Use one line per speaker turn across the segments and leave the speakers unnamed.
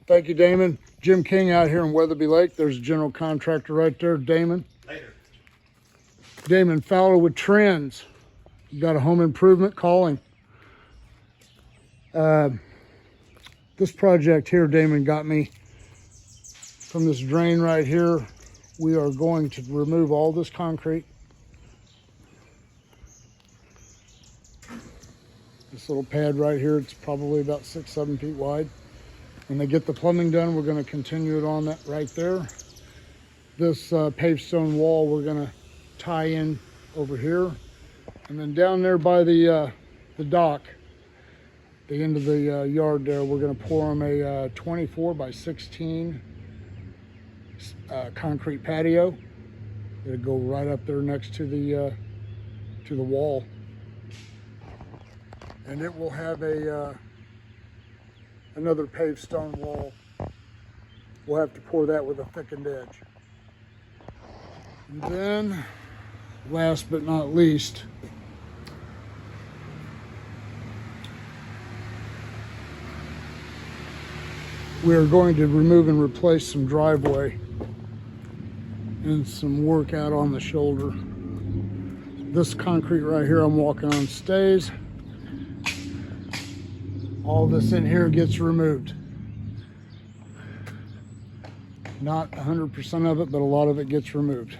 Thank you, Damon. Jim King out here in Weatherby Lake. There's a general contractor right there, Damon.
Later.
Damon Fowler with Trends. You got a home improvement calling. This project here, Damon got me from this drain right here. We are going to remove all this concrete. This little pad right here, it's probably about 6-7 feet wide. When they get the plumbing done, we're going to continue it on that right there. This paved stone wall we're going to tie in over here. And then down there by the dock, the end of the yard there, we're going to pour them a 24 by 16 concrete patio. It'll go right up there next to the wall, and it will have a another paved stone wall. We'll have to pour that with a thickened edge. And then, last but not least, we are going to remove and replace some driveway and some work out on the shoulder. This concrete right here I'm walking on stays. All this in here gets removed. Not 100% of it, but a lot of it gets removed.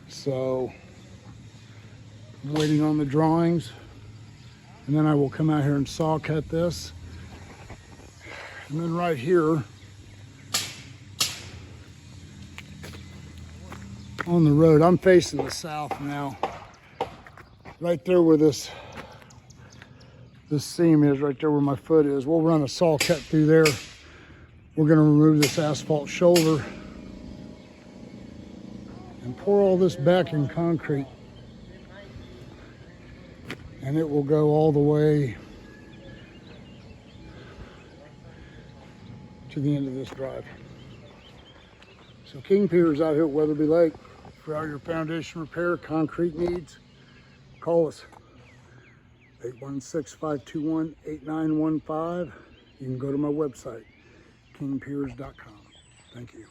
So I'm waiting on the drawings, and then I will come out here and saw cut this. And then right here on the road, I'm facing the south now. Right there where this seam is, right there where my foot is, we'll run a saw cut through there. We're going to remove this asphalt shoulder and pour all this back in concrete. And it will go all the way to the end of this drive. So King Piers out here at Weatherby Lake. For all your foundation repair, concrete needs, call us. 816-521-8915. You can go to my website, kingpiers.com. Thank you.